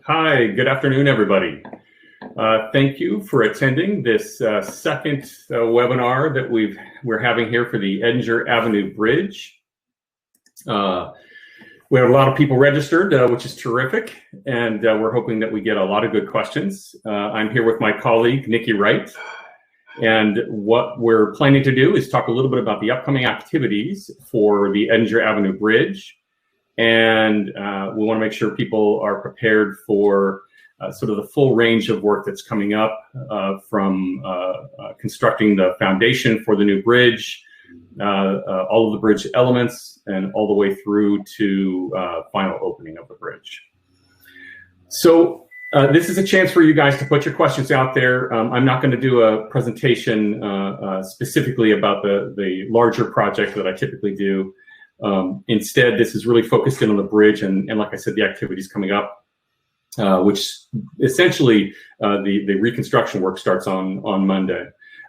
Hi, good afternoon, everybody. Thank you for attending this second webinar that we're having here for the Edinger Avenue Bridge. We have a lot of people registered, which is terrific, and we're hoping that we get a lot of good questions. I'm here with my colleague, Nikki Wright, and what we're planning to do is talk a little bit about the upcoming activities for the Edinger Avenue Bridge. And we want to make sure people are prepared for sort of the full range of work that's coming up from constructing the foundation for the new bridge, all of the bridge elements, and all the way through to final opening of the bridge. So this is a chance for you guys to put your questions out there. I'm not going to do a presentation specifically about the larger project that I typically do. Instead, this is really focused in on the bridge and like I said, the activities coming up, which essentially the reconstruction work starts on Monday.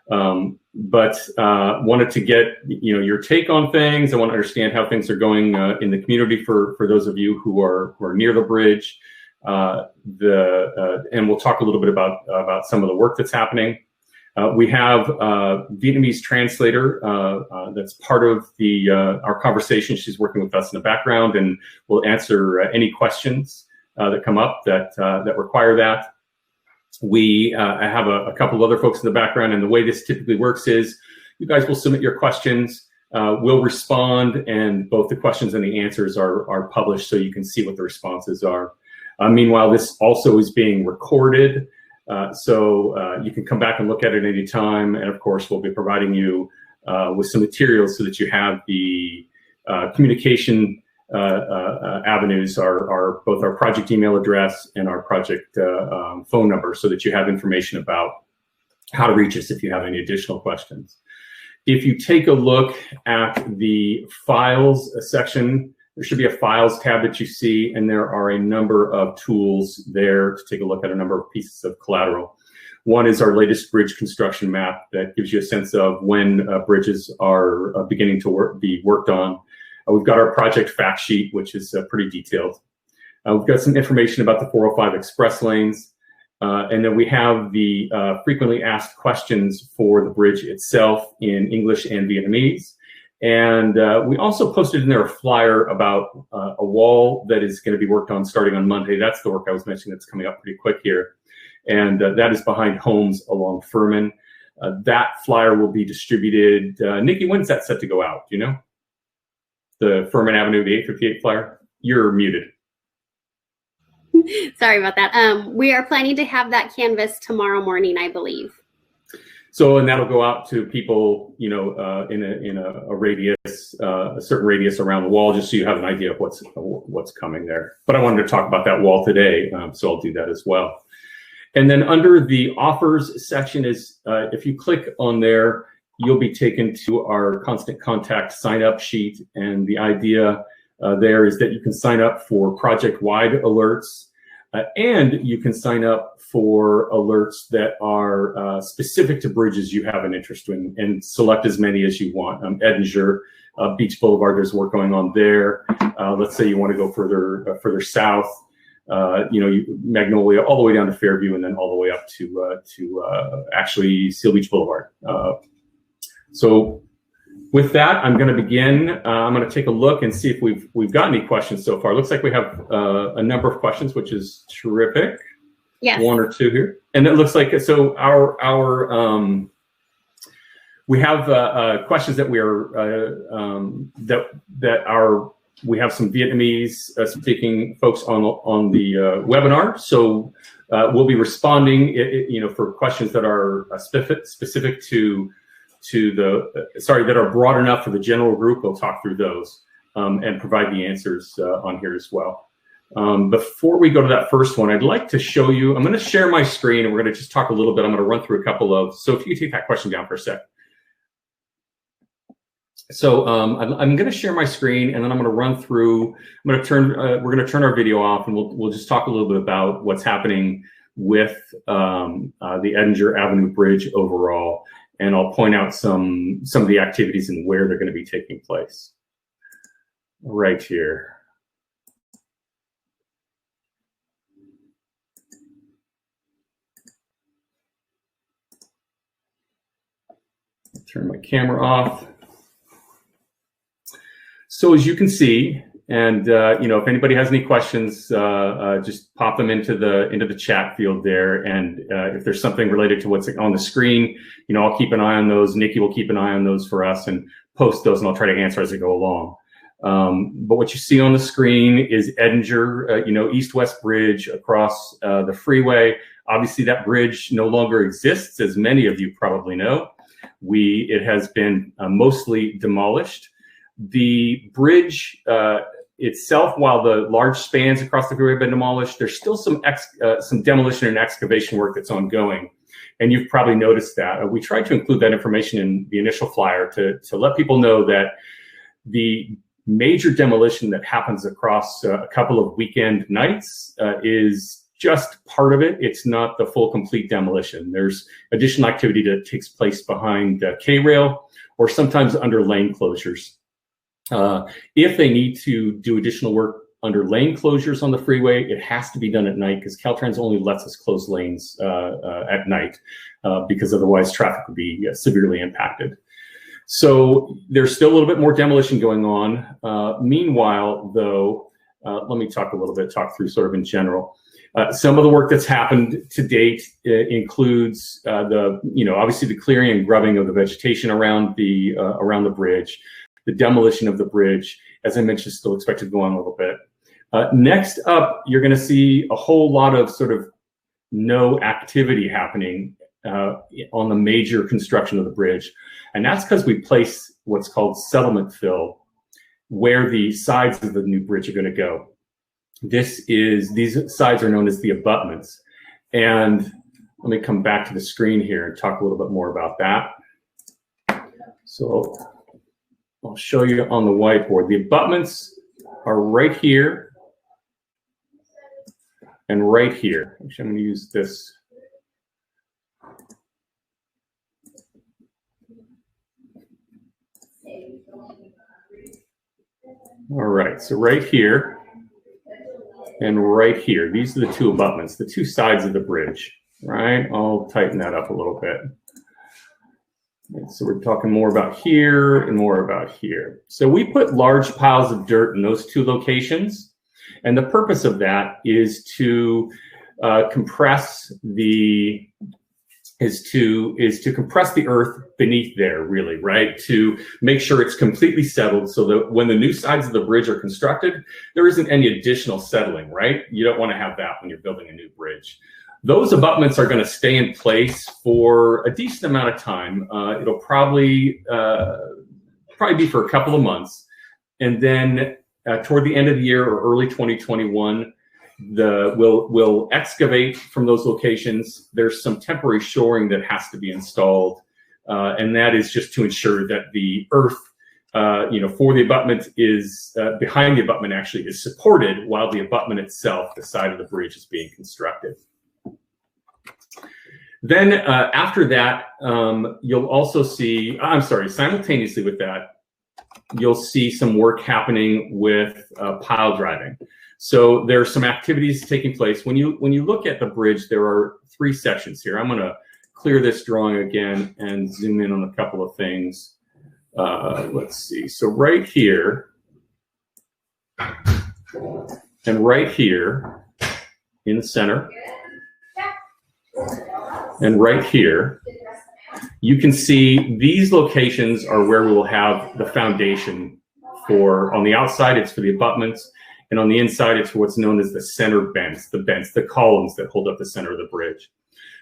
But wanted to get your take on things. I want to understand how things are going in the community for those of you who are near the bridge. And we'll talk a little bit about some of the work that's happening. We have a Vietnamese translator that's part of our conversation. She's working with us in the background and will answer any questions that come up that require that. We have a couple of other folks in the background, and the way this typically works is you guys will submit your questions, we'll respond, and both the questions and the answers are published so you can see what the responses are. Meanwhile, this also is being recorded. So you can come back and look at it any time. And of course, we'll be providing you with some materials so that you have the communication avenues, are both our project email address and our project phone number, so that you have information about how to reach us if you have any additional questions. If you take a look at the files section, there should be a files tab that you see, and there are a number of tools there to take a look at a number of pieces of collateral. One is our latest bridge construction map that gives you a sense of when bridges are beginning to be worked on. We've got our project fact sheet, which is pretty detailed. We've got some information about the 405 express lanes. And then we have the frequently asked questions for the bridge itself in English and Vietnamese. And we also posted in there a flyer about a wall that is going to be worked on starting on Monday. That's the work I was mentioning that's coming up pretty quick here. And that is behind homes along Furman. That flyer will be distributed. Nikki, when's that set to go out? Do you know? The Furman Avenue, the 858 flyer? You're muted. Sorry about that. We are planning to have that canvas tomorrow morning, I believe. So, and that'll go out to people, in a radius, a certain radius around the wall, just so you have an idea of what's coming there. But I wanted to talk about that wall today, so I'll do that as well. And then under the offers section is, if you click on there, you'll be taken to our constant contact sign up sheet. And the idea there is that you can sign up for project-wide alerts. And you can sign up for alerts that are specific to bridges you have an interest in, and select as many as you want. Edinger, Beach Boulevard, there's work going on there. Let's say you want to go further south, Magnolia, all the way down to Fairview, and then all the way up to actually Seal Beach Boulevard. So with that, I'm going to begin. I'm going to take a look and see if we've got any questions so far. Looks like we have a number of questions, which is terrific. Yes. One or two here, and it looks like so. We have questions that we are we have some Vietnamese speaking folks on the webinar, so we'll be responding for questions that are specific that are broad enough for the general group. We'll talk through those and provide the answers on here as well. Before we go to that first one, I'd like to show you, I'm going to share my screen and we're going to just talk a little bit. I'm going to run through a couple of, so if you take that question down for a sec. So I'm going to share my screen and then I'm going to run through, we're going to turn our video off and we'll just talk a little bit about what's happening with the Edinger Avenue Bridge overall. And I'll point out some of the activities and where they're going to be taking place. Right here. Turn my camera off. So as you can see, and if anybody has any questions, just pop them into the chat field there. And if there's something related to what's on the screen, I'll keep an eye on those. Nikki will keep an eye on those for us and post those, and I'll try to answer as I go along. But what you see on the screen is Edinger, east-west bridge across the freeway. Obviously, that bridge no longer exists, as many of you probably know. It has been mostly demolished. The bridge itself, while the large spans across the freeway have been demolished, there's still some demolition and excavation work that's ongoing. And you've probably noticed that. We tried to include that information in the initial flyer to let people know that the major demolition that happens across a couple of weekend nights is just part of it. It's not the full complete demolition. There's additional activity that takes place behind K-rail or sometimes under lane closures. If they need to do additional work under lane closures on the freeway, it has to be done at night because Caltrans only lets us close lanes at night because otherwise traffic would be severely impacted. So there's still a little bit more demolition going on. Meanwhile, though, let me talk through sort of in general. Some of the work that's happened to date includes obviously the clearing and grubbing of the vegetation around the bridge. The demolition of the bridge, as I mentioned, still expected to go on a little bit. Next up, you're going to see a whole lot of sort of no activity happening on the major construction of the bridge. And that's because we place what's called settlement fill where the sides of the new bridge are going to go. These sides are known as the abutments. And let me come back to the screen here and talk a little bit more about that. So I'll show you on the whiteboard. The abutments are right here and right here. Actually, I'm going to use this. All right, so right here and right here. These are the two abutments, the two sides of the bridge, right? I'll tighten that up a little bit. So we're talking more about here and more about here. So we put large piles of dirt in those two locations. And the purpose of that is to compress the earth beneath there, really, right? To make sure it's completely settled so that when the new sides of the bridge are constructed, there isn't any additional settling, right? You don't want to have that when you're building a new bridge. Those abutments are going to stay in place for a decent amount of time. It'll probably be for a couple of months. And then toward the end of the year or early 2021, we'll excavate from those locations. There's some temporary shoring that has to be installed. And that is just to ensure that the earth, for the abutment is behind the abutment actually is supported while the abutment itself, the side of the bridge, is being constructed. Then after that, you'll also see, simultaneously with that, you'll see some work happening with pile driving. So there are some activities taking place. When you look at the bridge, there are three sections here. I'm going to clear this drawing again and zoom in on a couple of things. Let's see. So right here and right here in the center and right here, you can see these locations are where we will have the foundation for, on the outside, it's for the abutments, and on the inside, it's for what's known as the center bents, the columns that hold up the center of the bridge.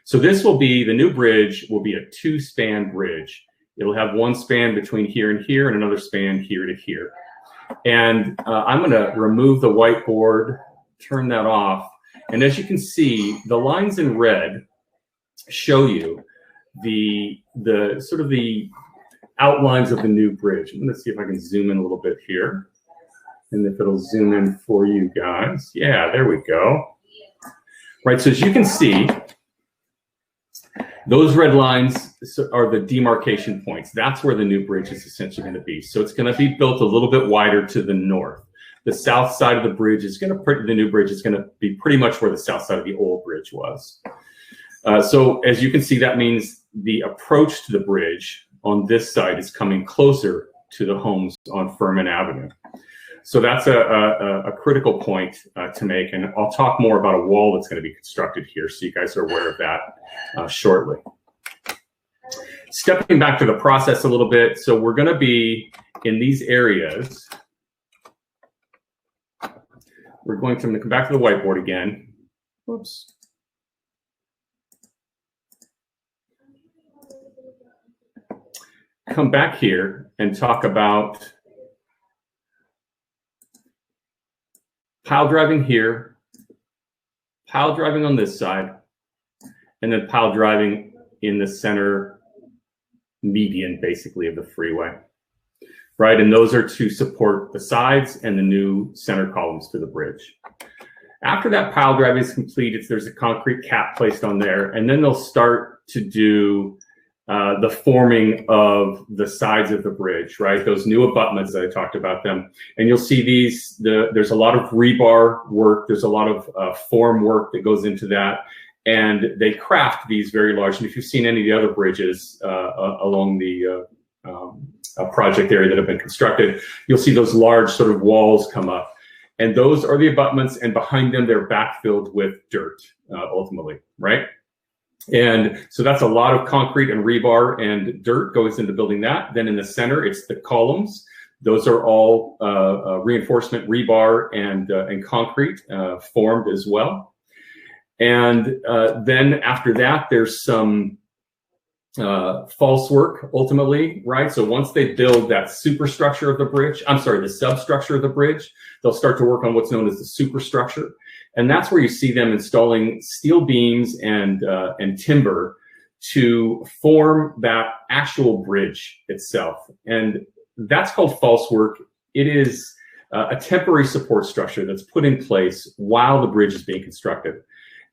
So this will be, the new bridge will be a two-span bridge. It'll have one span between here and here and another span here to here. And I'm going to remove the whiteboard, turn that off. And as you can see, the lines in red show you the sort of the outlines of the new bridge. I'm going to see if I can zoom in a little bit here. And if it'll zoom in for you guys. Yeah, there we go. Right, so as you can see, those red lines are the demarcation points. That's where the new bridge is essentially going to be. So it's going to be built a little bit wider to the north. The south side of the bridge is going to, the new bridge is going to be pretty much where the south side of the old bridge was. So as you can see, that means the approach to the bridge on this side is coming closer to the homes on Furman Avenue. So that's a critical point to make, and I'll talk more about a wall that's going to be constructed here, so you guys are aware of that shortly. Stepping back to the process a little bit, so we're going to be in these areas. I'm going to come back to the whiteboard again. Whoops. Come back here and talk about pile driving here, pile driving on this side, and then pile driving in the center median, basically, of the freeway, right? And those are to support the sides and the new center columns to the bridge. After that pile driving is complete, there's a concrete cap placed on there, and then they'll start to do the forming of the sides of the bridge, right? Those new abutments that I talked about them. And you'll see these, there's a lot of rebar work. There's a lot of form work that goes into that. And they craft these very large. And if you've seen any of the other bridges along the project area that have been constructed, you'll see those large sort of walls come up. And those are the abutments, and behind them, they're backfilled with dirt, ultimately, right? And so that's a lot of concrete and rebar and dirt goes into building that. Then in the center, it's the columns. Those are all reinforcement rebar and concrete formed as well. And then after that, there's some false work ultimately, right? So once they build that superstructure of the bridge, the substructure of the bridge, they'll start to work on what's known as the superstructure. And that's where you see them installing steel beams and timber to form that actual bridge itself. And that's called false work. It is a temporary support structure that's put in place while the bridge is being constructed.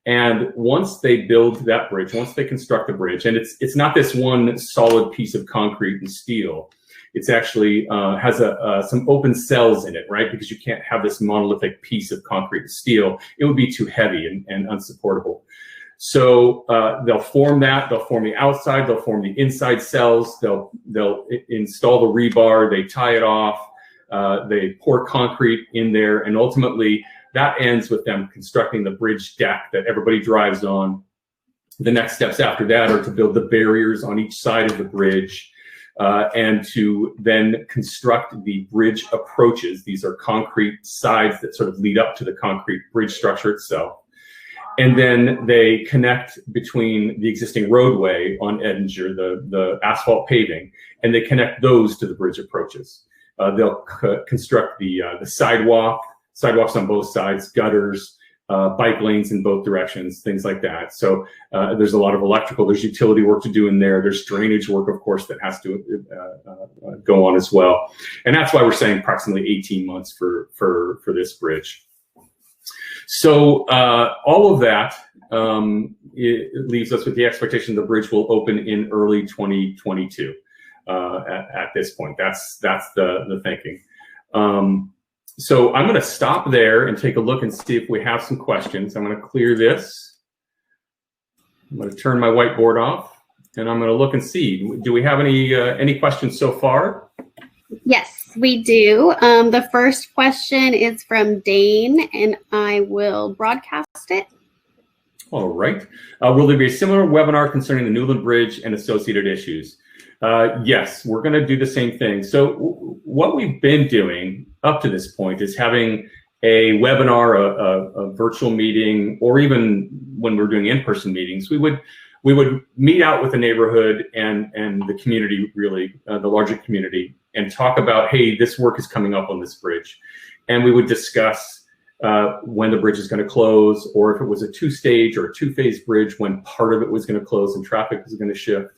And once they build that bridge, once they construct the bridge, and it's not this one solid piece of concrete and steel. It's actually has some open cells in it, right? Because you can't have this monolithic piece of concrete and steel. It would be too heavy and unsupportable. So they'll form that. They'll form the outside. They'll form the inside cells. They'll install the rebar. They tie it off. They pour concrete in there, and ultimately that ends with them constructing the bridge deck that everybody drives on. The next steps after that are to build the barriers on each side of the bridge. And to then construct the bridge approaches. These are concrete sides that sort of lead up to the concrete bridge structure itself. And then they connect between the existing roadway on Edinger, the asphalt paving, and they connect those to the bridge approaches. They'll construct the sidewalks on both sides, gutters, bike lanes in both directions, things like that. So there's a lot of electrical, there's utility work to do in there. There's drainage work, of course, that has to go on as well. And that's why we're saying approximately 18 months for this bridge. So all of that, it leaves us with the expectation the bridge will open in early 2022 at this point. That's the thinking. So I'm going to stop there and take a look and see if we have some questions. I'm going to clear this. I'm going to turn my whiteboard off, and I'm going to look and see. Do we have any questions so far? Yes, we do. The first question is from Dane, and I will broadcast it. All right. Will there be a similar webinar concerning the Newland Bridge and associated issues? Yes, we're going to do the same thing. So what we've been doing up to this point is having a webinar, a virtual meeting, or even when we're doing in-person meetings, we would meet out with the neighborhood and the community, really, the larger community, and talk about, hey, this work is coming up on this bridge. And we would discuss when the bridge is going to close, or if it was a two-stage or a two-phase bridge, when part of it was going to close and traffic was going to shift.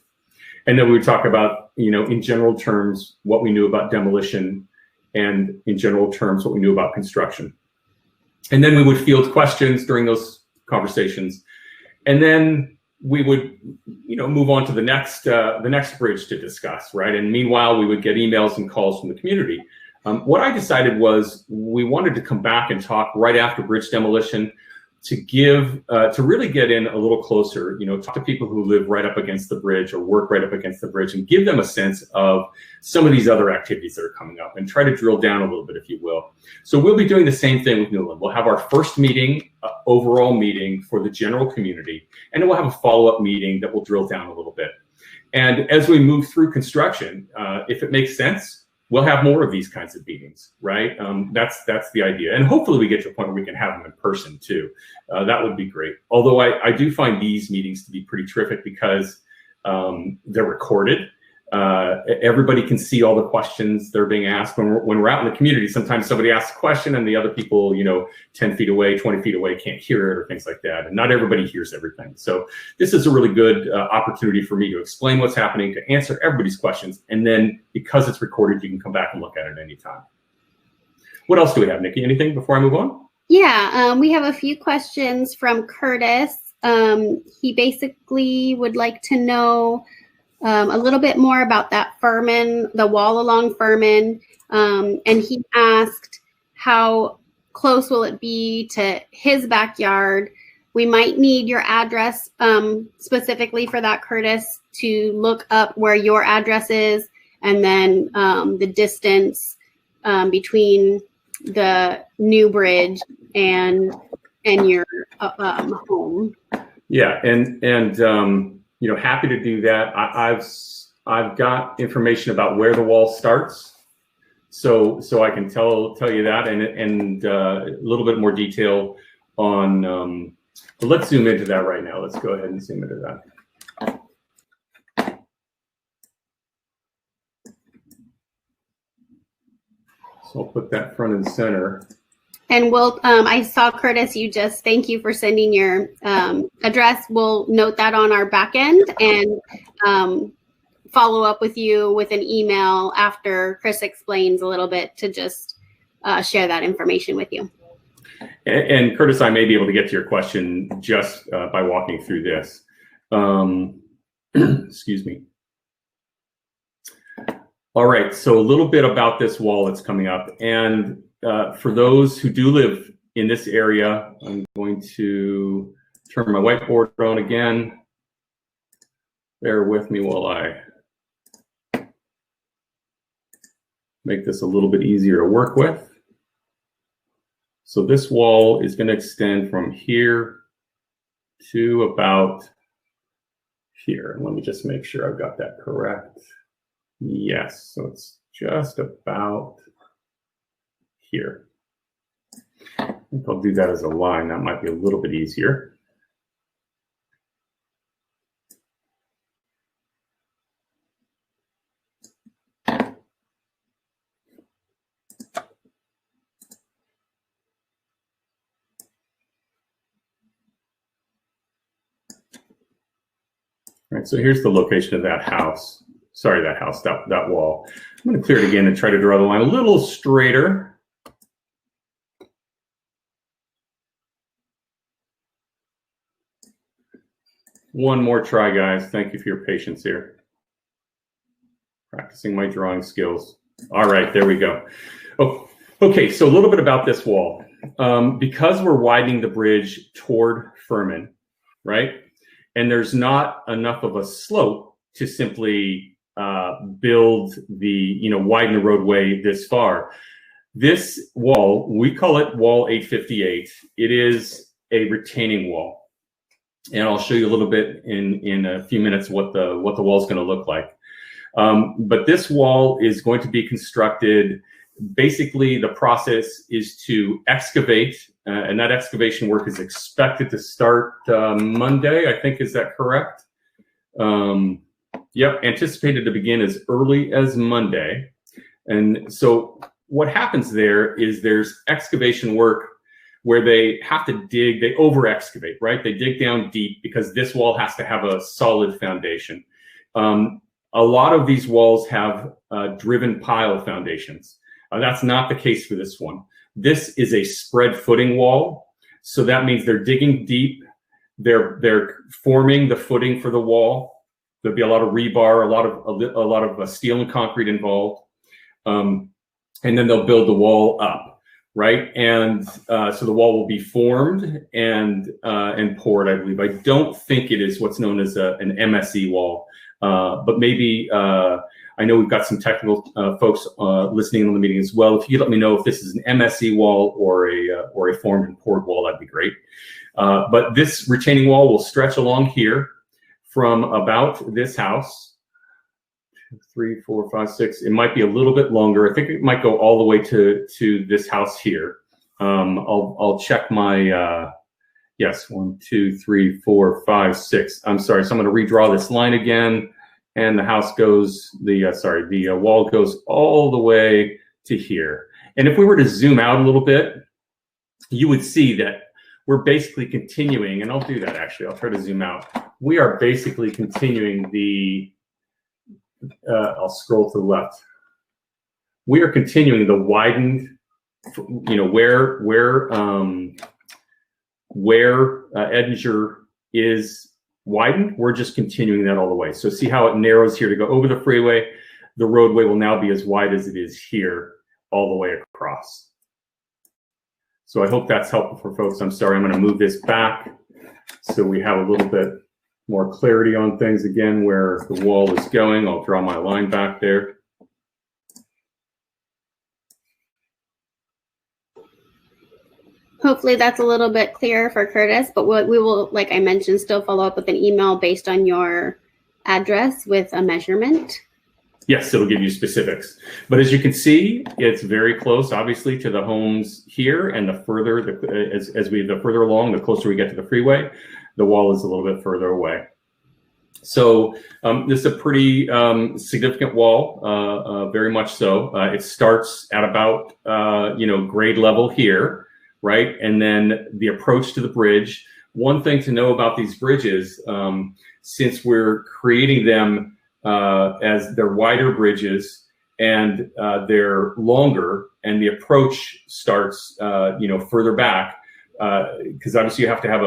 And then we would talk about, in general terms, what we knew about demolition, and in general terms, what we knew about construction. And then we would field questions during those conversations. And then we would, move on to the next bridge to discuss, right? And meanwhile, we would get emails and calls from the community. What I decided was we wanted to come back and talk right after bridge demolition, to really get in a little closer, talk to people who live right up against the bridge or work right up against the bridge and give them a sense of some of these other activities that are coming up and try to drill down a little bit, if you will. So we'll be doing the same thing with Newland. We'll have our first meeting, overall meeting for the general community, and then we'll have a follow-up meeting that will drill down a little bit. And as we move through construction, if it makes sense, we'll have more of these kinds of meetings, right? That's the idea. And hopefully we get to a point where we can have them in person too. That would be great. Although I do find these meetings to be pretty terrific because they're recorded. Everybody can see all the questions that are being asked. When we're out in the community, sometimes somebody asks a question and the other people, 10 feet away, 20 feet away can't hear it or things like that. And not everybody hears everything. So this is a really good opportunity for me to explain what's happening, to answer everybody's questions. And then because it's recorded, you can come back and look at it anytime. What else do we have, Nikki? Anything before I move on? Yeah, we have a few questions from Curtis. He basically would like to know a little bit more about that Furman, the wall along Furman. And he asked, how close will it be to his backyard? We might need your address specifically for that, Curtis, to look up where your address is and then the distance between the new bridge and your home. Yeah, and happy to do that. I've got information about where the wall starts, so I can tell you that, and a little bit more detail on. Let's zoom into that right now. Let's go ahead and zoom into that. So I'll put that front and center. And we'll, I saw, Curtis, thank you for sending your address. We'll note that on our back end and follow up with you with an email after Chris explains a little bit to just share that information with you. And Curtis, I may be able to get to your question just by walking through this. Excuse me. All right, so a little bit about this wall that's coming up. And for those who do live in this area, I'm going to turn my whiteboard on again. Bear with me while I make this a little bit easier to work with. So this wall is going to extend from here to about here. Let me just make sure I've got that correct. Yes, so it's just about here. I think I'll do that as a line. That might be a little bit easier. All right, so here's the location of that house. Sorry, that wall. I'm going to clear it again and try to draw the line a little straighter. One more try, guys. Thank you for your patience here. Practicing my drawing skills. All right, there we go. Oh, okay, so a little bit about this wall. Because we're widening the bridge toward Furman, right? And there's not enough of a slope to simply build widen the roadway this far. This wall, we call it Wall 858. It is a retaining wall. And I'll show you a little bit in a few minutes what the wall is going to look like. But this wall is going to be constructed. Basically, the process is to excavate, and that excavation work is expected to start Monday, I think. Is that correct? Yep, anticipated to begin as early as Monday. And so what happens there is there's excavation work where they have to dig, they over-excavate, right? They dig down deep because this wall has to have a solid foundation. A lot of these walls have driven pile foundations. That's not the case for this one. This is a spread footing wall. So that means they're digging deep. They're forming the footing for the wall. There'll be a lot of rebar, a lot of steel and concrete involved. And then they'll build the wall up, right? And so the wall will be formed and poured, I believe. I don't think it is what's known as an MSE wall, but maybe I know we've got some technical folks listening on the meeting as well. If you could let me know if this is an MSE wall or a formed and poured wall, that'd be great. But this retaining wall will stretch along here from about this house. 3, 4, 5, 6. It might be a little bit longer. I think it might go all the way to this house here. I'll check my yes. 1, 2, 3, 4, 5, 6. I'm sorry. So I'm going to redraw this line again, and the house goes the wall goes all the way to here. And if we were to zoom out a little bit, you would see that we're basically continuing. And I'll do that actually. I'll try to zoom out. We are basically continuing the. I'll scroll to the left. We are continuing the widened, you know, where Edinger is widened. We're just continuing that all the way. So see how it narrows here to go over the freeway. The roadway will now be as wide as it is here, all the way across. So I hope that's helpful for folks. I'm sorry, I'm going to move this back so we have a little bit more clarity on things again, where the wall is going. I'll draw my line back there. Hopefully that's a little bit clearer for Curtis, but we will, like I mentioned, still follow up with an email based on your address with a measurement. Yes, it'll give you specifics. But as you can see, it's very close, obviously, to the homes here. And the further, the further along, the closer we get to the freeway, the wall is a little bit further away. So this is a pretty significant wall, very much so. It starts at about, grade level here, right? And then the approach to the bridge. One thing to know about these bridges, since we're creating them as they're wider bridges and they're longer, and the approach starts, further back, because obviously you have to have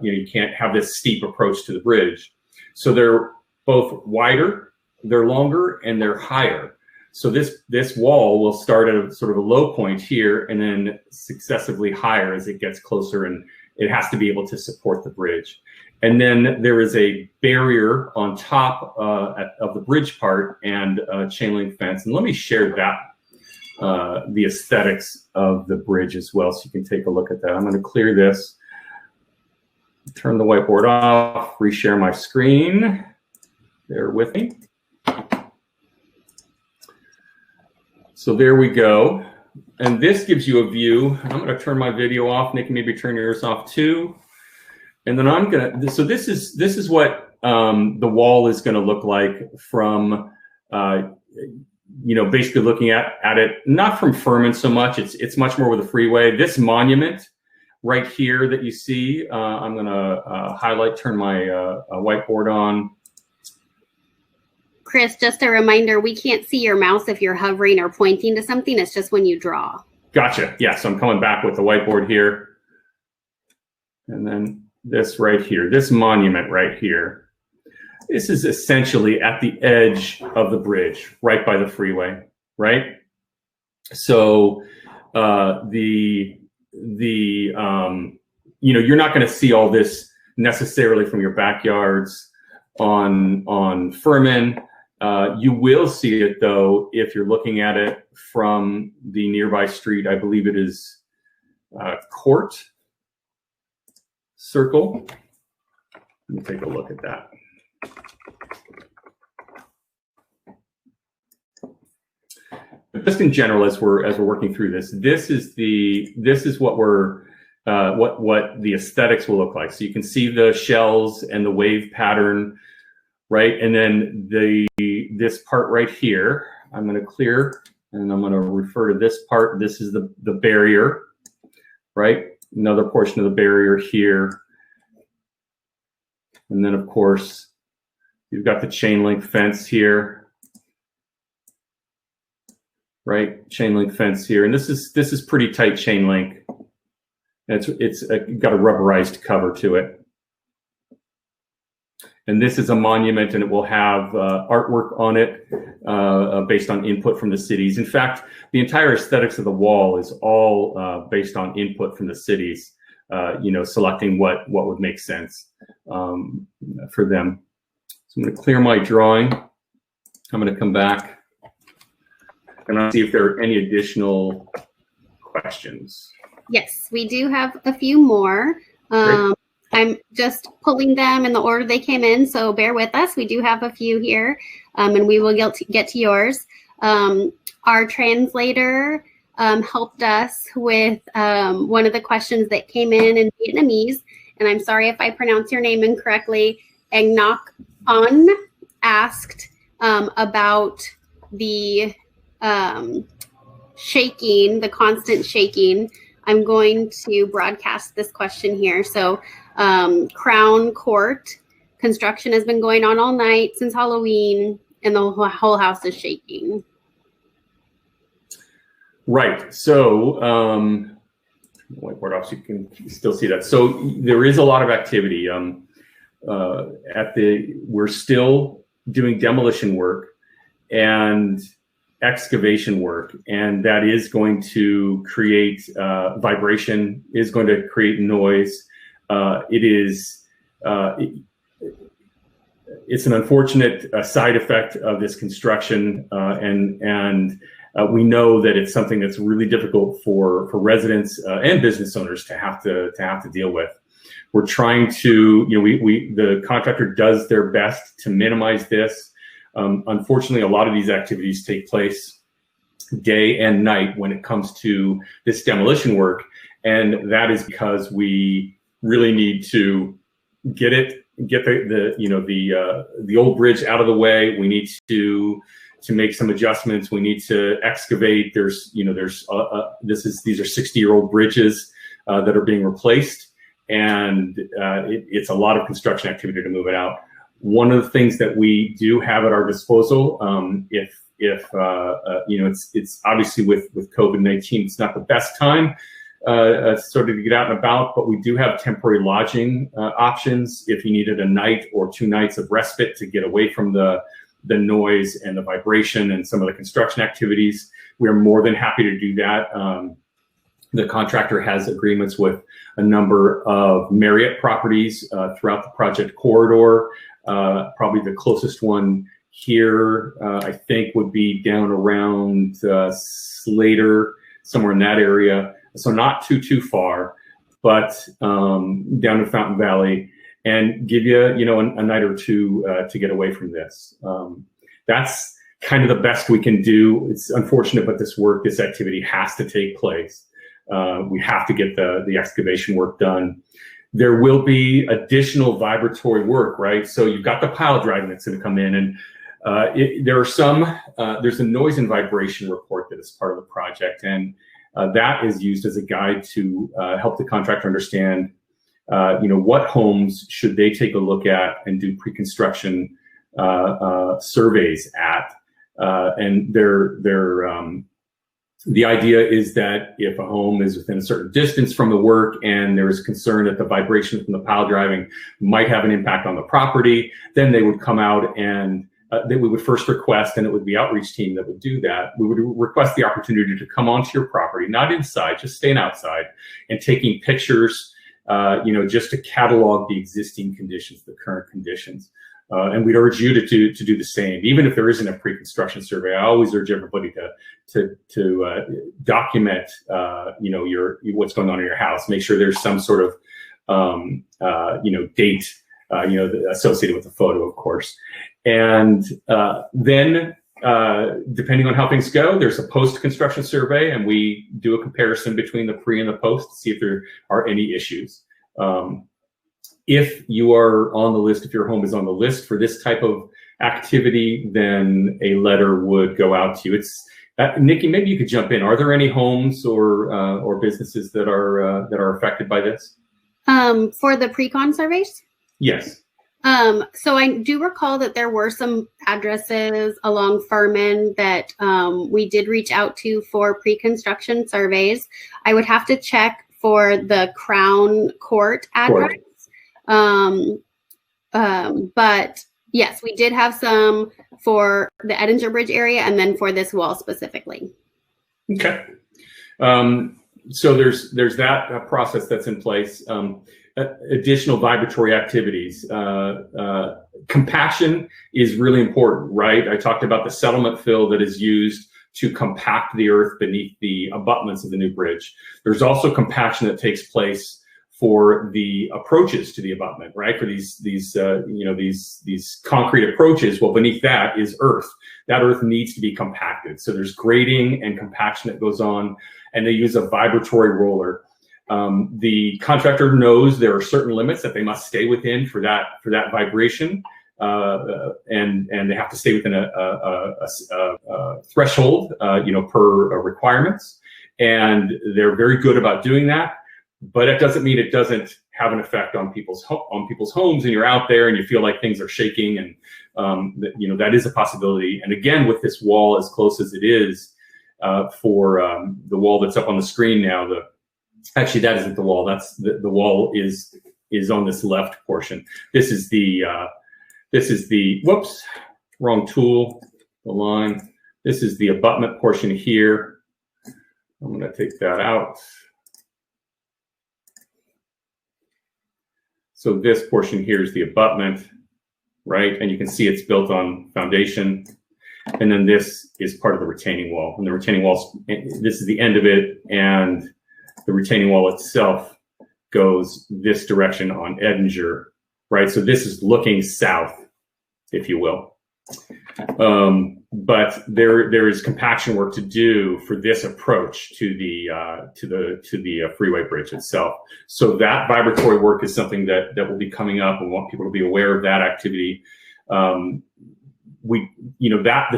you can't have this steep approach to the bridge. So they're both wider, they're longer, and they're higher. So this wall will start at a sort of a low point here and then successively higher as it gets closer, and it has to be able to support the bridge. And then there is a barrier on top of the bridge part and a chain link fence. And let me share that, the aesthetics of the bridge as well, so you can take a look at that. I'm going to clear this, turn the whiteboard off, reshare my screen. Bear with me. So there we go. And this gives you a view. I'm going to turn my video off. Nick, maybe turn yours off too. And then I'm going to, so this is what the wall is going to look like from, basically looking at it, not from Furman so much. It's much more with the freeway. This monument right here that you see, I'm going to highlight, turn my whiteboard on. Chris, just a reminder, we can't see your mouse if you're hovering or pointing to something. It's just when you draw. Gotcha. Yeah, so I'm coming back with the whiteboard here. And then this right here, this monument right here. This is essentially at the edge of the bridge, right by the freeway, right? So you're not going to see all this necessarily from your backyards on Furman. You will see it though if you're looking at it from the nearby street. I believe it is Court Circle. Let me take a look at that. But just in general, as we're working through this, this is what we're what the aesthetics will look like. So you can see the shells and the wave pattern, right? And then this part right here, I'm going to clear, and I'm going to refer to this part. This is the barrier, right? Another portion of the barrier here. And then, of course, you've got the chain link fence here, right? Chain link fence here. And this is pretty tight chain link. And it's got a rubberized cover to it. And this is a monument, and it will have artwork on it based on input from the cities. In fact, the entire aesthetics of the wall is all based on input from the cities, selecting what would make sense for them. So I'm going to clear my drawing. I'm going to come back and I'll see if there are any additional questions. Yes, we do have a few more. I'm just pulling them in the order they came in, so bear with us. We do have a few here, and we will get to yours. Our translator helped us with one of the questions that came in Vietnamese, and I'm sorry if I pronounce your name incorrectly. Anh Ngoc On asked about the shaking, the constant shaking. I'm going to broadcast this question here. So Crown Court, construction has been going on all night since Halloween, and the whole house is shaking. Right. So whiteboard off so you can still see that. So there is a lot of activity. We're still doing demolition work and excavation work, and that is going to create vibration, is going to create noise. It's an unfortunate side effect of this construction, and we know that it's something that's really difficult for residents and business owners to have to deal with. We're trying to, the contractor does their best to minimize this. Unfortunately, a lot of these activities take place day and night when it comes to this demolition work, and that is because we really need to get the old bridge out of the way. We need to make some adjustments. We need to excavate. These are 60-year-old bridges that are being replaced, and it's a lot of construction activity to move it out. One of the things that we do have at our disposal, it's obviously with COVID-19, it's not the best time sort of to get out and about, but we do have temporary lodging options if you needed a night or 2 nights of respite to get away from the noise and the vibration and some of the construction activities. We are more than happy to do that. The contractor has agreements with a number of Marriott properties throughout the project corridor. Probably the closest one here, I think, would be down around Slater, somewhere in that area. So not too far, but down in Fountain Valley, and give you a night or two to get away from this. That's kind of the best we can do. It's unfortunate, but this activity has to take place. We have to get the excavation work done. There will be additional vibratory work, right? So you've got the pile driving that's going to come in, and there's a noise and vibration report that is part of the project, and that is used as a guide to help the contractor understand, what homes should they take a look at and do pre-construction surveys at, and the idea is that if a home is within a certain distance from the work and there is concern that the vibration from the pile driving might have an impact on the property, then they would come out and we would first request, and it would be outreach team that would do that. We would request the opportunity to come onto your property, not inside, just staying outside and taking pictures, just to catalog the existing conditions, the current conditions. And we'd urge you to do the same, even if there isn't a pre-construction survey. I always urge everybody to document, what's going on in your house. Make sure there's some sort of, date, associated with the photo, of course. And then, depending on how things go, there's a post-construction survey, and we do a comparison between the pre and the post to see if there are any issues. If you are on the list, if your home is on the list for this type of activity, then a letter would go out to you. It's Nikki, maybe you could jump in. Are there any homes or businesses that are affected by this? For the pre-con surveys? Yes. So I do recall that there were some addresses along Furman that we did reach out to for pre-construction surveys. I would have to check for the Crown Court address. But yes, we did have some for the Edinger Bridge area and then for this wall specifically. Okay. So there's that process that's in place. Additional vibratory activities. Compaction is really important, right? I talked about the settlement fill that is used to compact the earth beneath the abutments of the new bridge. There's also compaction that takes place for the approaches to the abutment, right? For these concrete approaches. Well, beneath that is earth. That earth needs to be compacted. So there's grading and compaction that goes on, and they use a vibratory roller. The contractor knows there are certain limits that they must stay within for that vibration, and they have to stay within a threshold, per requirements, and they're very good about doing that. But it doesn't mean it doesn't have an effect on people's homes, and you're out there and you feel like things are shaking, and that is a possibility. And again, with this wall as close as it is, for the wall that's up on the screen now, actually that isn't the wall. That's the wall is on this left portion. This is the whoops, wrong tool. The line. This is the abutment portion here. I'm going to take that out. So this portion here is the abutment, right? And you can see it's built on foundation. And then this is part of the retaining wall. And the retaining wall, this is the end of it. And the retaining wall itself goes this direction on Edinger, right? So this is looking south, if you will. But there is compaction work to do for this approach to the freeway bridge itself. So that vibratory work is something that will be coming up. We want people to be aware of that activity. The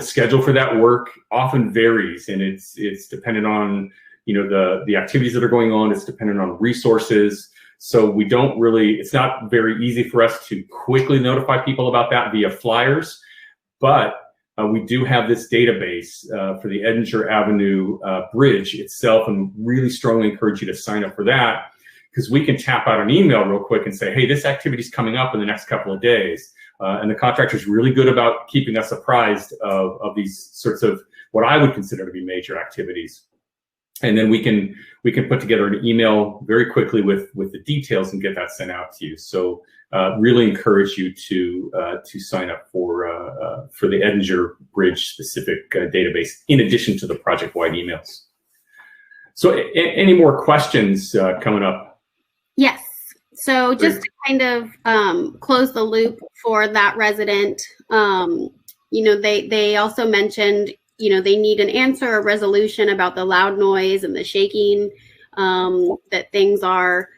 schedule for that work often varies, and it's dependent on the activities that are going on. It's dependent on resources. So we don't really. It's not very easy for us to quickly notify people about that via flyers, but we do have this database for the Edinger Avenue Bridge itself, and really strongly encourage you to sign up for that, because we can tap out an email real quick and say, hey, this activity is coming up in the next couple of days. And the contractor is really good about keeping us apprised of these sorts of what I would consider to be major activities. And then we can put together an email very quickly with the details and get that sent out to you. So really encourage you to sign up for the Edinger Bridge specific database, in addition to the project-wide emails. So any more questions coming up? Yes. So just to kind of close the loop for that resident, they also mentioned, they need an answer, a resolution about the loud noise and the shaking, that things are,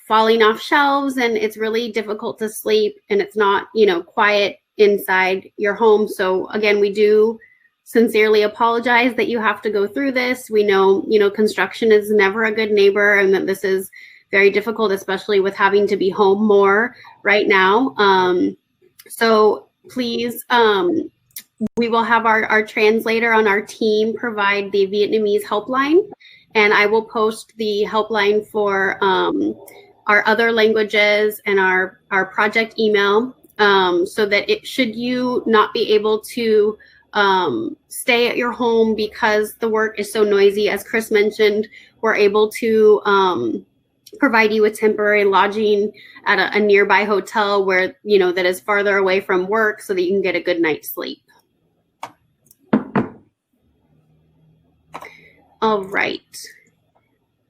falling off shelves, and it's really difficult to sleep, and it's not, quiet inside your home. So again, we do sincerely apologize that you have to go through this. We know, construction is never a good neighbor, and that this is very difficult, especially with having to be home more right now. So please, we will have our translator on our team provide the Vietnamese helpline, and I will post the helpline for our other languages and our project email, so that should you not be able to stay at your home because the work is so noisy, as Chris mentioned, we're able to provide you with temporary lodging at a nearby hotel where, that is farther away from work, so that you can get a good night's sleep. All right.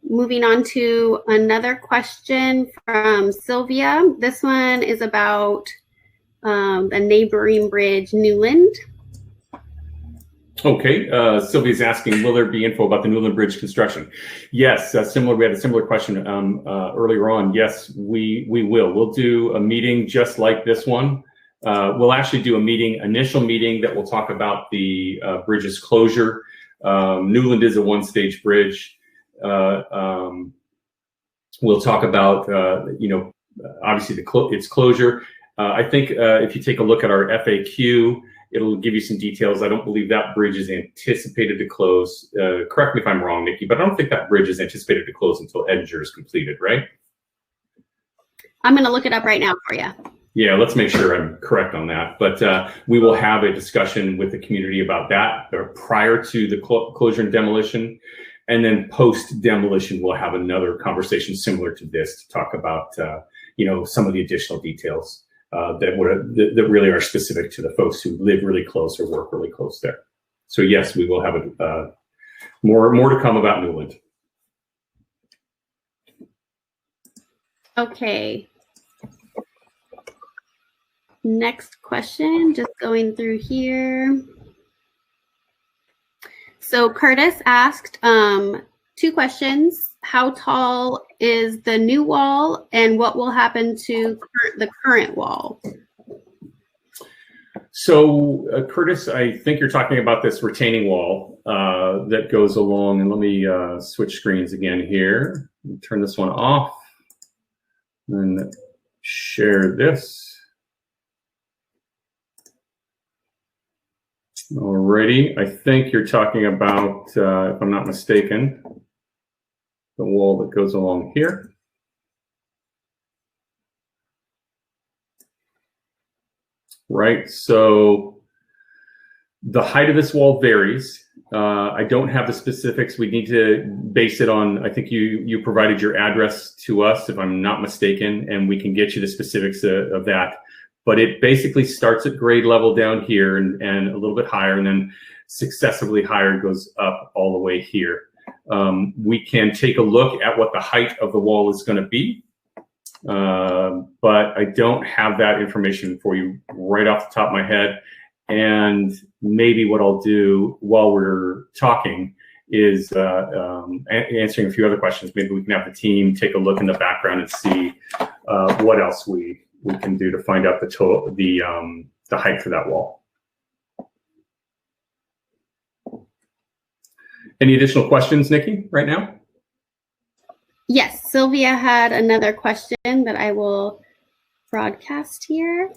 Moving on to another question from Sylvia. This one is about the neighboring bridge, Newland. Okay, Sylvia's asking, will there be info about the Newland Bridge construction? Yes, we had a similar question earlier on. Yes, we will. We'll do a meeting just like this one. We'll actually do initial meeting that will talk about the bridge's closure. Newland is a one-stage bridge. We'll talk about, obviously its closure. I think if you take a look at our FAQ, it'll give you some details. I don't believe that bridge is anticipated to close. Correct me if I'm wrong, Nikki, but I don't think that bridge is anticipated to close until Edinger is completed, right? I'm going to look it up right now for you. Yeah, let's make sure I'm correct on that. But we will have a discussion with the community about that prior to the closure and demolition. And then post demolition, we'll have another conversation similar to this to talk about, some of the additional details that really are specific to the folks who live really close or work really close there. So yes, we will have more to come about Newland. Okay. Next question, just going through here. So Curtis asked 2 questions. How tall is the new wall, and what will happen to the current wall? So Curtis, I think you're talking about this retaining wall that goes along, and let me switch screens again here. Turn this one off and share this. Alrighty, I think you're talking about, if I'm not mistaken, the wall that goes along here. Right, so the height of this wall varies. I don't have the specifics. We need to base it on, I think you provided your address to us, if I'm not mistaken, and we can get you the specifics of that. But it basically starts at grade level down here and a little bit higher, and then successively higher goes up all the way here. We can take a look at what the height of the wall is going to be, but I don't have that information for you right off the top of my head. And maybe what I'll do while we're talking is answering a few other questions. Maybe we can have the team take a look in the background and see what else we can do to find out the height for that wall. Any additional questions, Nikki, right now? Yes, Sylvia had another question that I will broadcast here.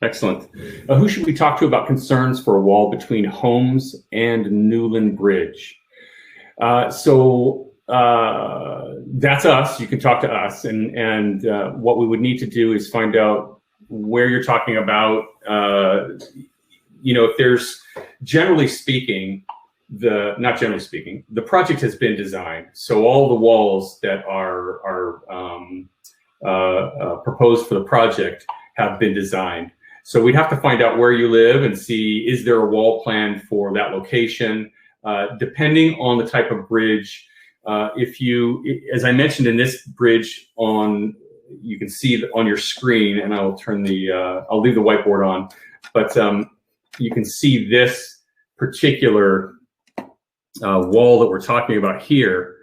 Excellent. Who should we talk to about concerns for a wall between homes and Newland Bridge? That's us. You can talk to us, and what we would need to do is find out where you're talking about. If there's, generally speaking, the project has been designed, so all the walls that are proposed for the project have been designed. So we'd have to find out where you live and see, is there a wall plan for that location? Depending on the type of bridge, as I mentioned in this bridge you can see on your screen, and I'll leave the whiteboard on, but you can see this particular wall that we're talking about here.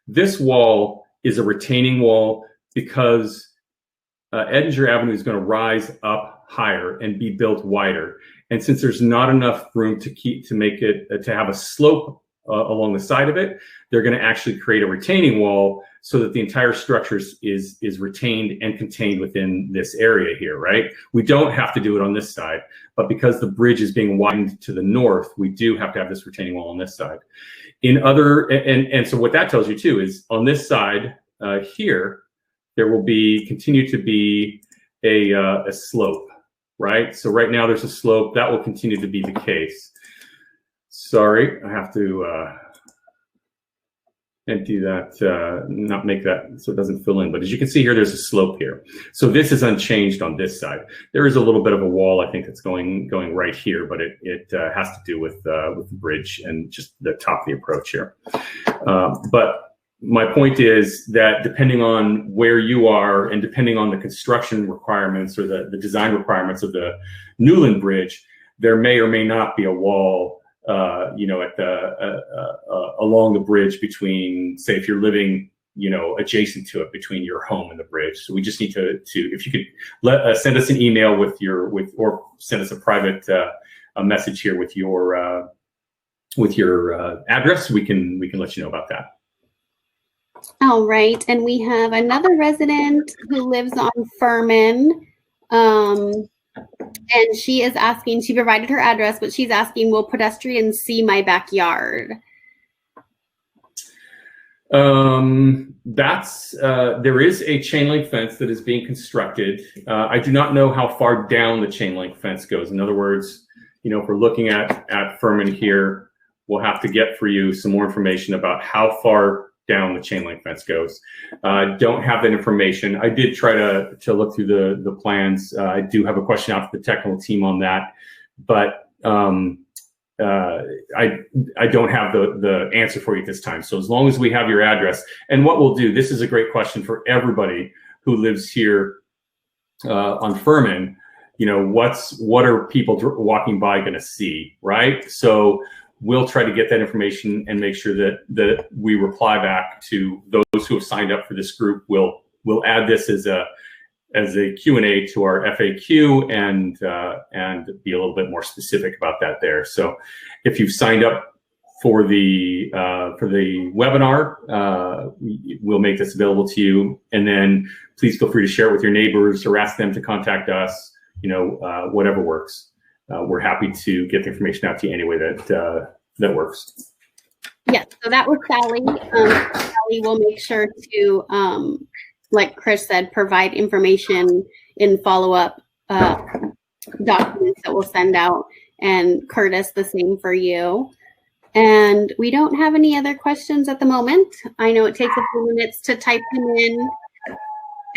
This wall is a retaining wall because Edinger Avenue is going to rise up higher and be built wider. And since there's not enough room to make it to have a slope along the side of it, they're going to actually create a retaining wall so that the entire structure is retained and contained within this area here, right? We don't have to do it on this side, but because the bridge is being widened to the north, we do have to have this retaining wall on this side. And so what that tells you too is on this side here, there will continue to be a slope, right? So right now there's a slope that will continue to be the case. Sorry, I have to empty that, not make that so it doesn't fill in. But as you can see here, there's a slope here. So this is unchanged on this side. There is a little bit of a wall, I think, that's going right here, but it has to do with the bridge and just the top of the approach here. But my point is that depending on where you are and depending on the construction requirements or the design requirements of the Newland Bridge, there may or may not be a wall along the bridge between, say, if you're living, adjacent to it, between your home and the bridge. So we just need to if you could send us an email or send us a private a message here with your address, we can let you know about that. All right, and we have another resident who lives on Furman. And she is asking, she provided her address, but she's asking, will pedestrians see my backyard? There is a chain link fence that is being constructed. I do not know how far down the chain link fence goes. In other words, if we're looking at Furman here, we'll have to get for you some more information about how far down the chain link fence goes. Don't have that information. I did try to look through the plans. I do have a question out to the technical team on that, but I don't have the answer for you at this time. So as long as we have your address, and what we'll do, this is a great question for everybody who lives here on Furman. What are people walking by going to see, right? So we'll try to get that information and make sure that we reply back to those who have signed up for this group. We'll add this as a Q&A to our FAQ and be a little bit more specific about that there. So if you've signed up for the webinar, we'll make this available to you, and then please feel free to share it with your neighbors or ask them to contact us. Whatever works. We're happy to get the information out to you any way that works. Yes, so that was Sally. Sally will make sure to, like Chris said, provide information in follow-up documents that we'll send out, and Curtis, the same for you. And we don't have any other questions at the moment. I know it takes a few minutes to type them in,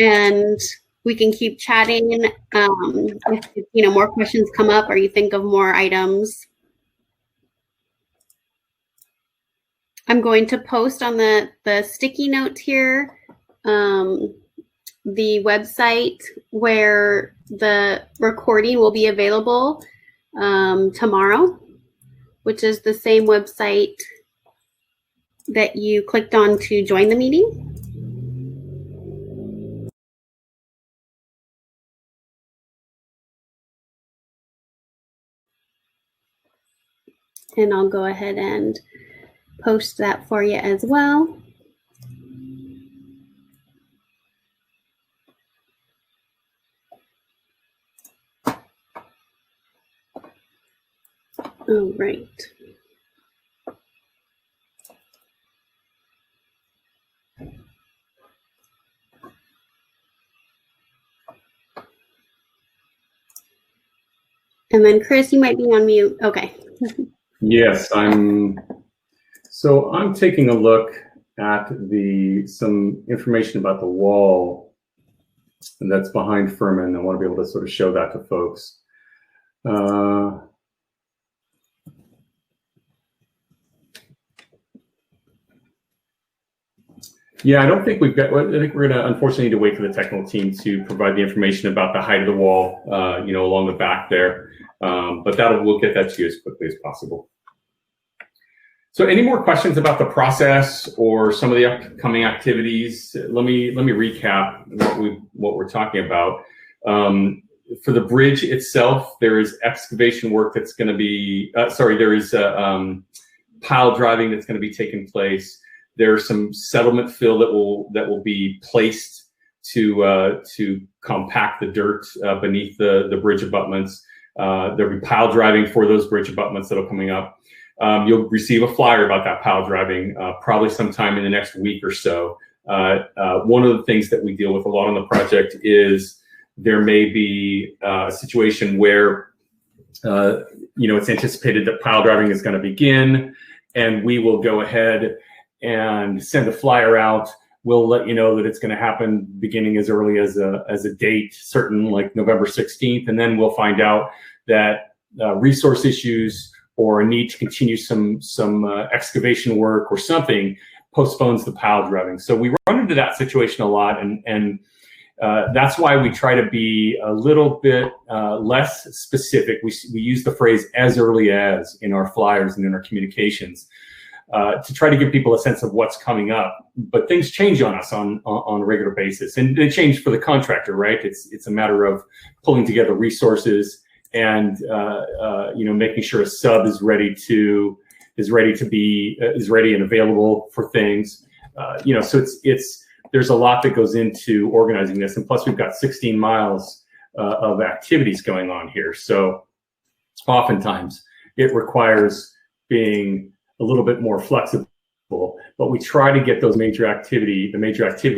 and we can keep chatting if more questions come up or you think of more items. I'm going to post on the sticky notes here the website where the recording will be available tomorrow, which is the same website that you clicked on to join the meeting. And I'll go ahead and post that for you as well. All right. And then Chris, you might be on mute. Okay. Yes, I'm taking a look at some information about the wall that's behind Furman. I want to be able to sort of show that to folks. Yeah, I don't think we've got. I think we're going to unfortunately need to wait for the technical team to provide the information about the height of the wall, along the back there. But we'll get that to you as quickly as possible. So, any more questions about the process or some of the upcoming activities? Let me recap what we're talking about. For the bridge itself, there is excavation work that's going to be. There is pile driving that's going to be taking place. There's some settlement fill that will be placed to compact the dirt beneath the bridge abutments. There'll be pile driving for those bridge abutments that are coming up. You'll receive a flyer about that pile driving probably sometime in the next week or so. One of the things that we deal with a lot on the project is there may be a situation where it's anticipated that pile driving is going to begin, and we will go ahead and send a flyer out. We'll let you know that it's going to happen beginning as early as a date certain, like November 16th, and then we'll find out that resource issues or a need to continue some excavation work or something postpones the pile driving. So we run into that situation a lot, and that's why we try to be a little bit less specific. We use the phrase "as early as" in our flyers and in our communications. To try to give people a sense of what's coming up, but things change on us on a regular basis, and they change for the contractor, right? It's a matter of pulling together resources and making sure a sub is ready and available for things. So there's a lot that goes into organizing this, and plus we've got 16 miles of activities going on here. So oftentimes it requires being a little bit more flexible. but we try to get those the major activity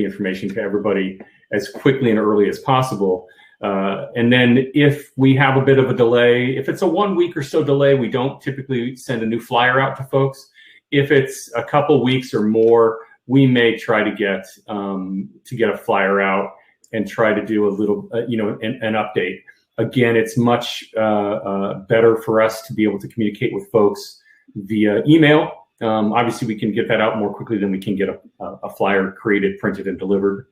information to everybody as quickly and early as possible. And then if we have a bit of a delay, if it's a 1 week or so delay, we don't typically send a new flyer out to folks. If it's a couple weeks or more, we may try to get a flyer out and try to do a little, an update. Again, it's much better for us to be able to communicate with folks via email. Obviously, we can get that out more quickly than we can get a flyer created, printed, and delivered.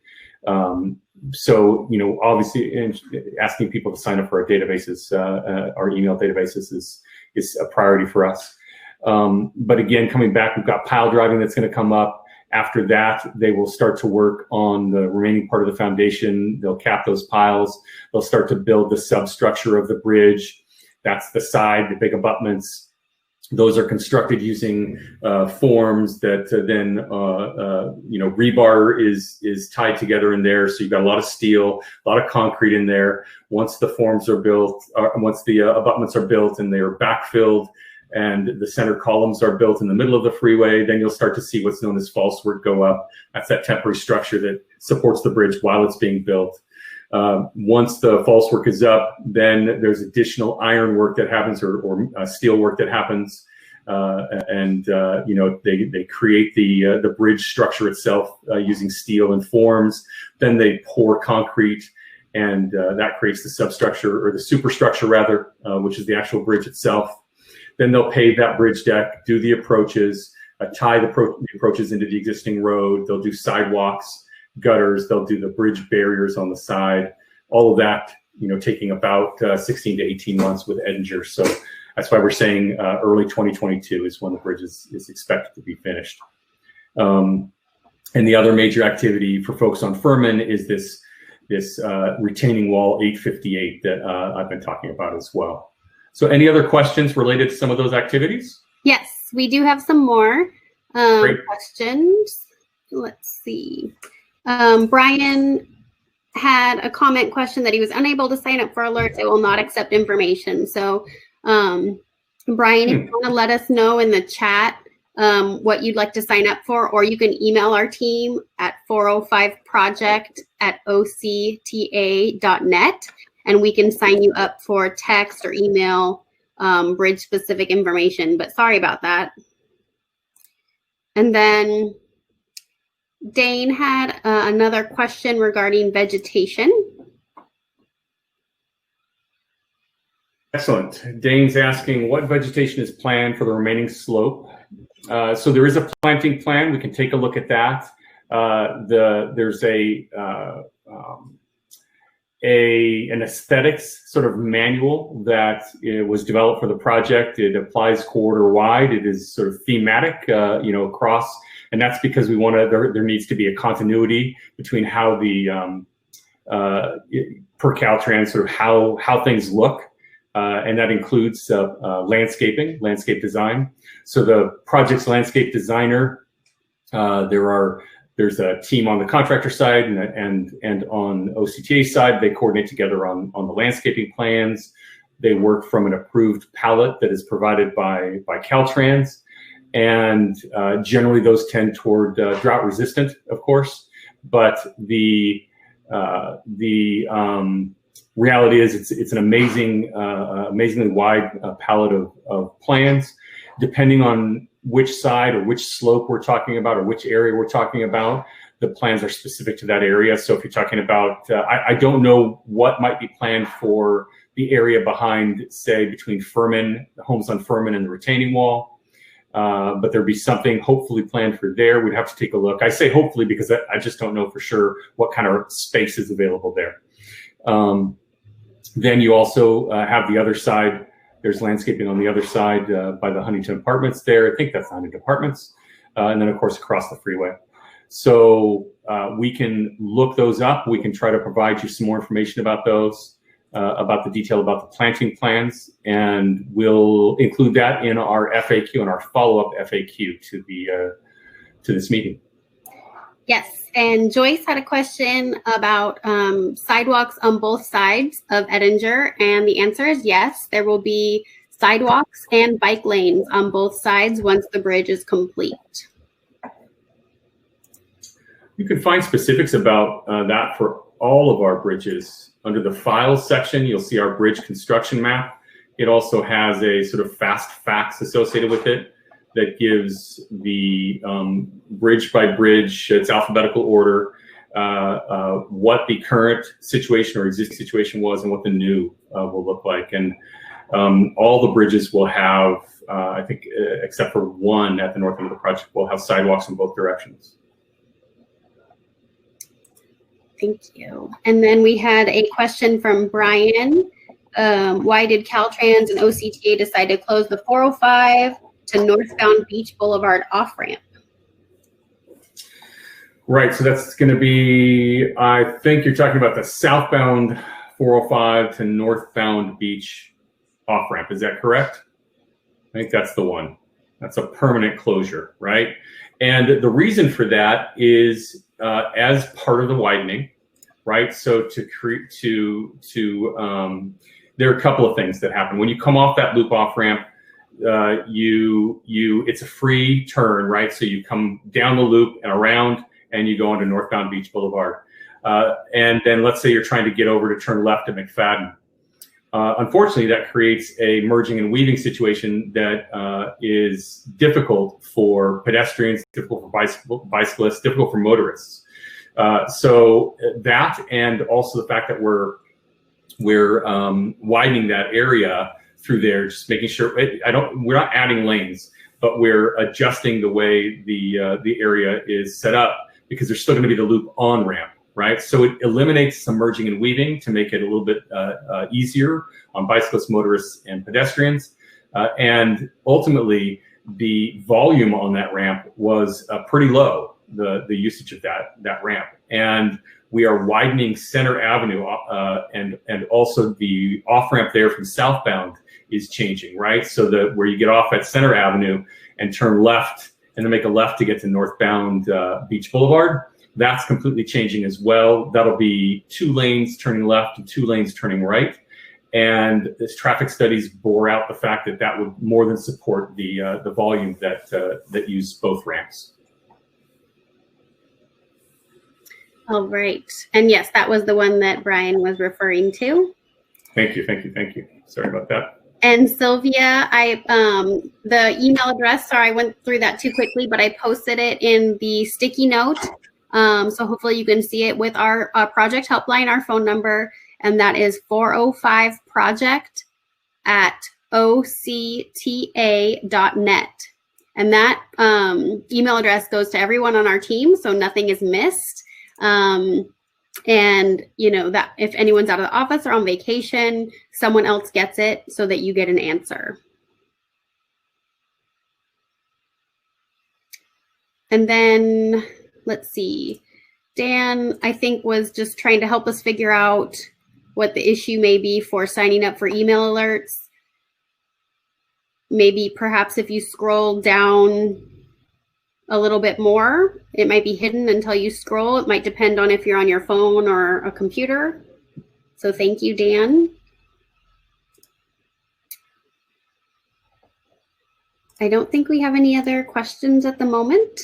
So, obviously, asking people to sign up for our databases, our email databases, is a priority for us. But again, coming back, we've got pile driving that's going to come up. After that, they will start to work on the remaining part of the foundation. They'll cap those piles. They'll start to build the substructure of the bridge. That's the side, the big abutments. Those are constructed using forms that then, rebar is tied together in there. So you've got a lot of steel, a lot of concrete in there. Once the forms are built, once the abutments are built and they are backfilled, and the center columns are built in the middle of the freeway, then you'll start to see what's known as false work go up. That's that temporary structure that supports the bridge while it's being built. Once the false work is up, then there's additional iron work that happens or steel work that happens. They create the bridge structure itself using steel and forms. Then they pour concrete, and that creates the substructure, or the superstructure rather, which is the actual bridge itself. Then they'll pave that bridge deck, do the approaches, tie the approaches into the existing road. They'll do sidewalks, gutters. They'll do the bridge barriers on the side. All of that, taking about 16 to 18 months with Edinger. So that's why we're saying early 2022 is when the bridge is expected to be finished. And the other major activity for folks on Furman is this retaining wall 858 that I've been talking about as well. So any other questions related to some of those activities? Yes, we do have some more questions. Let's see. Brian had a comment question that he was unable to sign up for alerts. It will not accept information. So Brian, if you want to let us know in the chat what you'd like to sign up for, or you can email our team at 405project@octa.net. And we can sign you up for text or email bridge-specific information. But sorry about that. And then Dane had another question regarding vegetation. Excellent. Dane's asking what vegetation is planned for the remaining slope. So there is a planting plan. We can take a look at that. There's an aesthetics sort of manual that was developed for the project. It applies corridor wide. It is sort of thematic, across, and that's because we want to. There needs to be a continuity between how the per Caltrans sort of how things look, and that includes landscape design. So the project's landscape designer, there's a team on the contractor side and on OCTA side. They coordinate together on the landscaping plans. They work from an approved palette that is provided by Caltrans. And generally those tend toward drought resistant, of course. But the reality is it's an amazingly wide palette of plans. Depending on which side or which slope we're talking about or which area we're talking about, the plans are specific to that area. So if you're talking about, I don't know what might be planned for the area behind, say, between Furman, the homes on Furman and the retaining wall, but there'd be something hopefully planned for there. We'd have to take a look. I say hopefully because I just don't know for sure what kind of space is available there. Then you also have the other side. There's landscaping on the other side by the Huntington Apartments there. I think that's Huntington Apartments. And then, of course, across the freeway. So we can look those up. We can try to provide you some more information about those, about the detail about the planting plans. And we'll include that in our FAQ and our follow-up FAQ to this meeting. Yes. And Joyce had a question about sidewalks on both sides of Edinger, and the answer is yes. There will be sidewalks and bike lanes on both sides once the bridge is complete. You can find specifics about that for all of our bridges. Under the Files section, you'll see our bridge construction map. It also has a sort of fast facts associated with it that gives the bridge by bridge, its alphabetical order, what the current situation or existing situation was and what the new will look like. And all the bridges will have, I think, except for one at the north end of the project, will have sidewalks in both directions. Thank you. And then we had a question from Brian. Why did Caltrans and OCTA decide to close the 405 to northbound Beach Boulevard off-ramp? Right, so that's going to be, I think you're talking about the southbound 405 to northbound Beach off-ramp. Is that correct? I think that's the one. That's a permanent closure, right? And the reason for that is as part of the widening, right? So to create, there are a couple of things that happen when you come off that loop off-ramp. It's a free turn, right? So you come down the loop and around, and you go onto northbound Beach Boulevard. And then let's say you're trying to get over to turn left at McFadden. Unfortunately, that creates a merging and weaving situation that is difficult for pedestrians, difficult for bicyclists, difficult for motorists. So that, and also the fact that we're widening that area through there, just making sure we're not adding lanes, but we're adjusting the way the area is set up, because there's still going to be the loop on ramp, right? So it eliminates some merging and weaving to make it a little bit easier on bicyclists, motorists, and pedestrians. And ultimately, the volume on that ramp was pretty low, the usage of that ramp. And we are widening Center Avenue, and also the off-ramp there from southbound is changing, right? So where you get off at Center Avenue and turn left, and then make a left to get to northbound Beach Boulevard, that's completely changing as well. That'll be 2 lanes turning left and 2 lanes turning right. And this traffic studies bore out the fact that that would more than support the volume that use both ramps. All right. And yes, that was the one that Brian was referring to. Thank you, thank you, thank you. Sorry about that. And Sylvia, the email address, sorry, I went through that too quickly, but I posted it in the sticky note. So hopefully you can see it with our project helpline, our phone number, and that is 405project@octa.net. And that email address goes to everyone on our team, so nothing is missed. And you know that if anyone's out of the office or on vacation, someone else gets it so that you get an answer. And then let's see, Dan, I think, was just trying to help us figure out what the issue may be for signing up for email alerts. Maybe perhaps if you scroll down a little bit more, it might be hidden until you scroll. It might depend on if you're on your phone or a computer. So thank you, Dan. I don't think we have any other questions at the moment.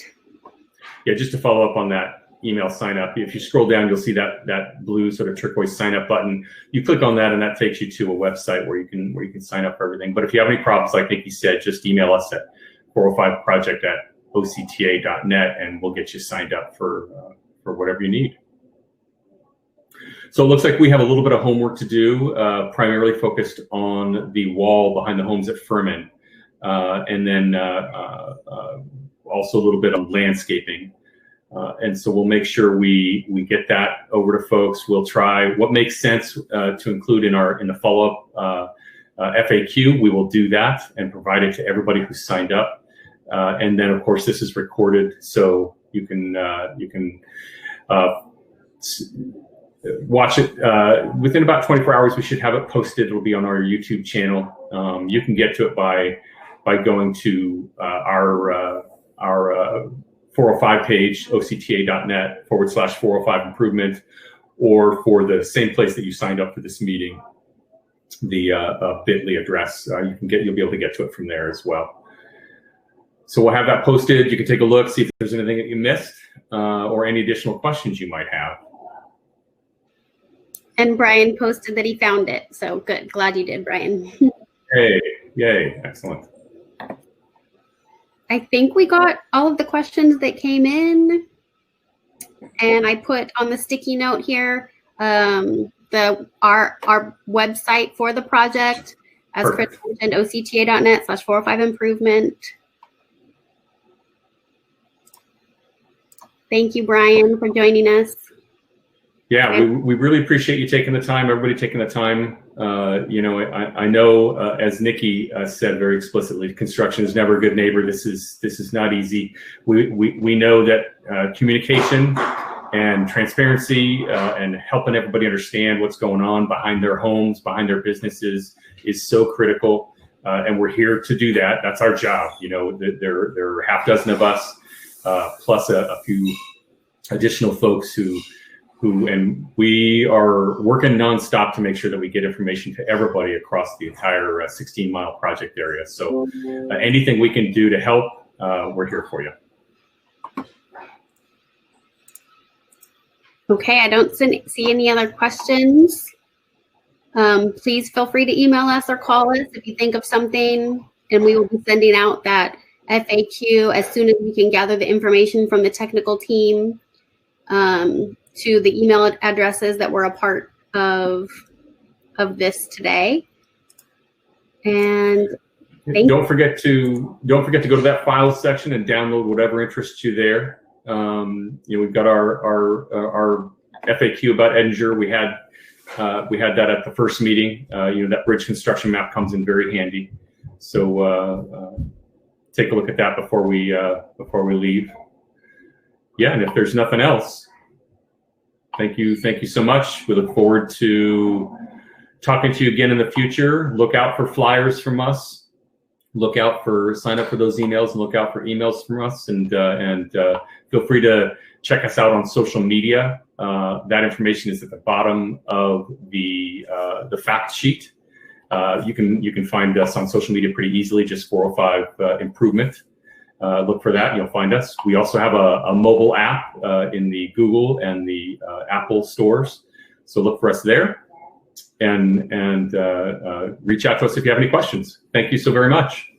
Yeah, just to follow up on that email sign up, if you scroll down, you'll see that blue sort of turquoise sign up button. You click on that and that takes you to a website where you can sign up for everything. But if you have any problems, like Nikki said, just email us at 405project@octa.net and we'll get you signed up for whatever you need. So it looks like we have a little bit of homework to do, primarily focused on the wall behind the homes at Furman, and then also a little bit on landscaping. And so we'll make sure we get that over to folks. We'll try what makes sense to include in the follow-up FAQ. We will do that and provide it to everybody who signed up. And then, of course, this is recorded, so you can watch it within about 24 hours. We should have it posted. It'll be on our YouTube channel. You can get to it by going to our 405 page, octa.net/405 improvement, or for the same place that you signed up for this meeting, the bit.ly address. You'll be able to get to it from there as well. So we'll have that posted. You can take a look, see if there's anything that you missed. or any additional questions you might have. And Brian posted that he found it. So good. Glad you did, Brian. Hey, yay, excellent. I think we got all of the questions that came in. And I put on the sticky note here our website for the project, as Chris mentioned, octa.net/405improvement. Thank you, Brian, for joining us. Yeah, we really appreciate you taking the time, everybody taking the time. You know, I know, as Nikki said very explicitly, construction is never a good neighbor. This is not easy. We know that communication and transparency and helping everybody understand what's going on behind their homes, behind their businesses is so critical. And we're here to do that. That's our job. You know, there are half dozen of us, plus a few additional folks who and we are working nonstop to make sure that we get information to everybody across the entire 16-mile project area. So anything we can do to help, we're here for you. Okay, I don't see any other questions. Please feel free to email us or call us if you think of something, and we will be sending out that FAQ as soon as we can gather the information from the technical team to the email addresses that were a part of this today. And don't forget to go to that files section and download whatever interests you there. You know, we've got our FAQ about Edinger. We had that at the first meeting. You know, that bridge construction map comes in very handy. So take a look at that before we leave. Yeah, and if there's nothing else, thank you so much. We look forward to talking to you again in the future. Look out for flyers from us. Sign up for those emails and look out for emails from us. And feel free to check us out on social media. That information is at the bottom of the fact sheet. You can find us on social media pretty easily. Just 405 improvement. Look for that, and you'll find us. We also have a mobile app in the Google and the Apple stores, so look for us there, and reach out to us if you have any questions. Thank you so very much.